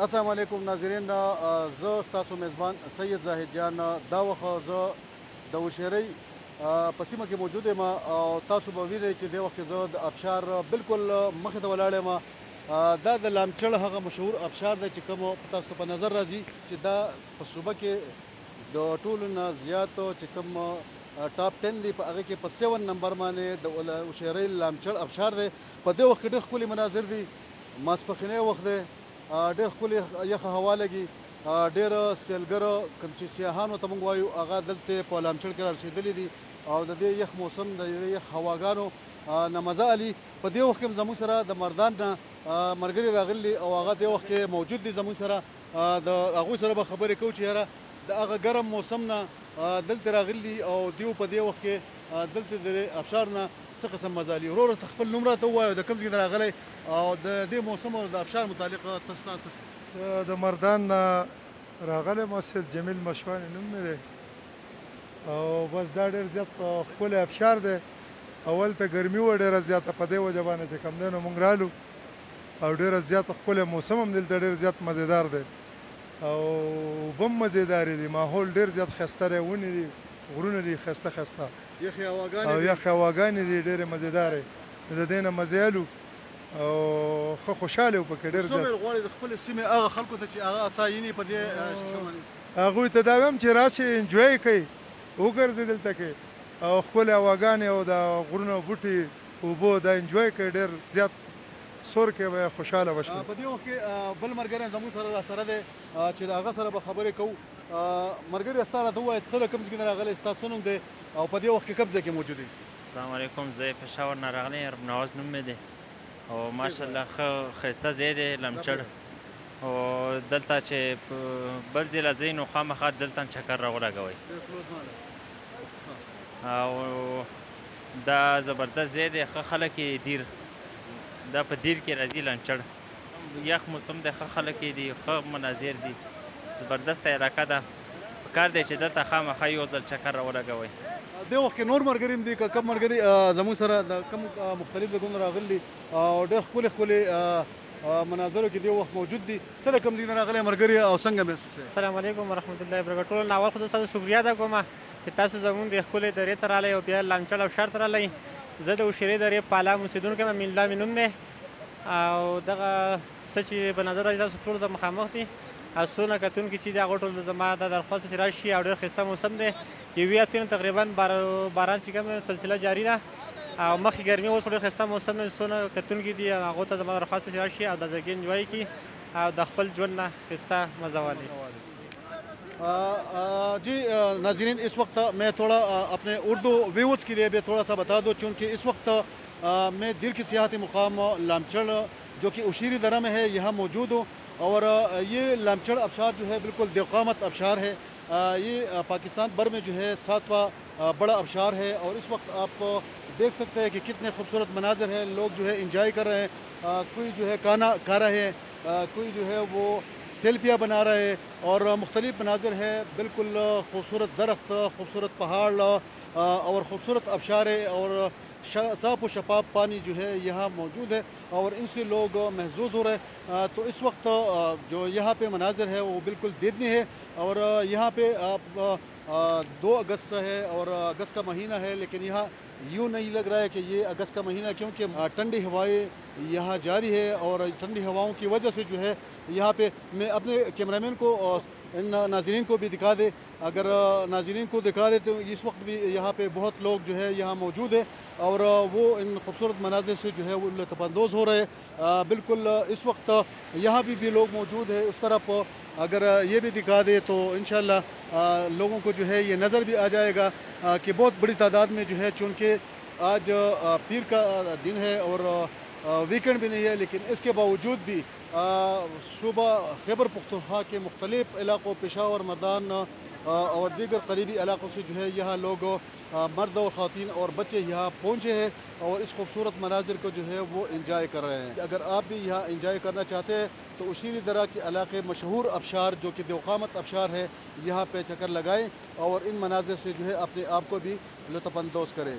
السلام علیکم ناظرین، زه ستاسو میزبان سید زاهد جان دا وخت زه د وشیرۍ په سیمه کې موجود یم او تاسو به وینئ چې دې وخت کې زه د ابشار بالکل مخې ته ولاړ یم. دا د لامچړ هغه مشهور ابشار دی چې کوم تاسو ته په نظر راځي چې دا په صوبه کې د ټولو نه زیات چې کوم ټاپ 10 دی، په هغه کې په 7 نمبر باندې د وشیرۍ لامچړ ابشار دی. په دې وخت کې ډېر ښکلي مناظر دي، ماسپښینی وخت دی، ډېر ښکلې یخه هوا لګي، ډېر سیلګر کوم چې سیاحان ورته موږ وایو هغه دلته په لامچړ کې رارسېدلي دي او د دې یخ موسم د دې یخ هواګانو نه مزه علي. په دې وخت کې زموږ سره د مردان نه ملګري راغلي او هغه دې وخت کې موجود دي زموږ سره. د هغوی سره به خبرې کوو چې یاره د هغه ګرم موسم نه دلته راغلي او دیو په دې وخت کې دلته د ابشار نه څه قسم مزه علي. ورور ته خپل نوم راته ووایه، د کوم ځای نه راغلی او د دې موسم او د ابشار متعلق تاسو. د مردان نه راغلی یم، سید جمیل مشوانی نوم مې دی او بس دا ډېر زیات ښکلی ابشار دی. اول ته ګرمي وه ډېره زیاته، په دې وجه باندې چې کوم دی نو موږ رالو او ډېره زیاته ښکلی موسم هم دلته ډېر زیات مزېدار دی او اوبه هم مزېدارې دي، ماحول ډېر زیات ښایسته دی، ونې دي، غرونه دي ښایسته ښایسته او یخې هواګانې دي ډېرې مزېدارې. د دې نه مزې الو او ښه خوشحاله یو پکې ډېر زیات. څومره غواړې د خپلې سیمې هغه خلکو ته چې هغه تعیني په دې هغوی ته دا وایم چې راشئ انجوی کوئ، وګرځئ دلته کې او ښکلې هواګانې او د غرونو بوټي اوبه دا انجوی کوئ، ډېر زیات سور کې به خوشحاله به شئ. په دې وخت کې بل ملګری زموږ سره راسره دی چې د هغه سره به خبرې کوو. ملګري ستا راته ووایه ته له کوم ځای نه راغلی، ستا څه نوم دی او په دې وخت کې کوم ځای کې موجود یې؟ السلام علیکم، زه پېښور نه راغلی یم، نواز نوم مې دی او ماشاءالله ښه ښایسته ځای دی لامچړ. او دلته چې بل ځای له ځئ نو خامخا دلته هم چکر راولګوئ او دا زبردست ځای دی، ښه خلک یې دیر دا په دیر کې راځي لامچړ. یخ موسم دی، ښه خلک یې دي، ښه مناظر دي، زبردسته علاقه ده. پکار دی چې دلته خامخا یو ځل چکر راولګوئ. دې وخت کې نور ملګري هم دي که کم ملګري زموږ سره د کم مختلف ځایونو راغلي او ډېر ښکلي ښکلي مناظرو کې دې وخت موجود دي. ته له کوم ځای نه راغلی ملګري او څنګه محسوس یې؟ السلام علیکم ورحمت الله وبرکاتو. ټولو نه اول خو زه ستاسو شکریه ادا کوم چې تاسو زموږ د ښکلې درې ته راغلی او بیا لامچړ ابشار ته راغلی. زه د وشیرۍ درې پالام اوسېدونکی یم، امین الله مې نوم دی او دغه څه چې په نظر راځي تاسو ټولو ته مخامخ دي او څونه کتونکي چې دي هغو ټولو زما دا درخواست چې راشي او ډېر ښایسته موسم دی. یوې اتو نه تقریبا باران چې کوم سلسله جاري ده او مخکې ګرمي، اوس خو ډېر ښایسته موسم دی. څونه کتونکي دي هغو ته زما درخواست چې راشي او دا ځای کې انجوای کړي او د خپل ژوند نه ښایسته مزه واخلي. जी नाजरीन, इस वक्त मैं थोड़ा अपने उर्दू व्यूअर्स के लिए भी थोड़ा सा बता दूं, क्योंकि इस वक्त मैं दीर की सियाहती मुकाम लामचड़ जो कि उशीरी दरा में है यहाँ मौजूद हूँ और ये लामचड़ अबशार जो है बिल्कुल देवकामत अबशार है। ये पाकिस्तान भर में जो है 7वां बड़ा अबशार है और इस वक्त आप देख सकते हैं कि कितने खूबसूरत मनाजिर हैं। लोग जो है इंजॉय कर रहे हैं, कोई जो है खाना खा रहे हैं, कोई जो है वो सेल्फियाँ बना रहे हैं और मुख्तलिफ मनाजिर है। बिल्कुल खूबसूरत दरख्त, खूबसूरत पहाड़ और ख़ूबसूरत अबशारें और साफ व शफाफ पानी जो है यहाँ मौजूद है और इनसे लोग महसूस हो रहे हैं। तो इस वक्त जो यहाँ पे मनाजिर है वो बिल्कुल देदनी है और यहाँ पे आप 2 अगस्त है और अगस्त का महीना है, लेकिन यहाँ यूँ नहीं लग रहा है कि ये अगस्त का महीना, क्योंकि ठंडी हवाएं यहाँ जारी है और ठंडी हवाओं की वजह से जो है यहाँ पे मैं अपने कैमरामैन को इन नाज़रीन को भी दिखा दे, अगर नाज़रीन को दिखा दे तो इस वक्त भी यहाँ पे बहुत लोग जो है यहाँ मौजूद है और वो इन खूबसूरत मनाजिर से जो है वो लुत्फ़अंदोज़ हो रहे हैं। बिल्कुल इस वक्त यहाँ भी लोग मौजूद है। उस तरफ अगर ये भी दिखा दे तो इंशाअल्लाह लोगों को जो है ये नज़र भी आ जाएगा कि बहुत बड़ी तादाद में जो है, चूँकि आज पीर का दिन है और वीकेंड भी नहीं है, लेकिन इसके बावजूद भी सूबा खैबर पख्तूनख्वा के मुख्तलिफ इलाक़ों, पेशावर, मर्दान और दीगर करीबी इलाक़ों से जो है यहाँ लोग मर्द और ख़वातीन और बच्चे यहाँ पहुँचे हैं और इस खूबसूरत मनाजिर को जो है वो इंजॉय कर रहे हैं। अगर आप भी यहाँ इंजॉय करना चाहते हैं तो उशीरी दरा के इलाके मशहूर अबशार जो कि देवकामत अबशार है, यहाँ पे चक्कर लगाएं और इन मनाजिर से जो है अपने आप को भी लुत्फ़अंदोज़ करें।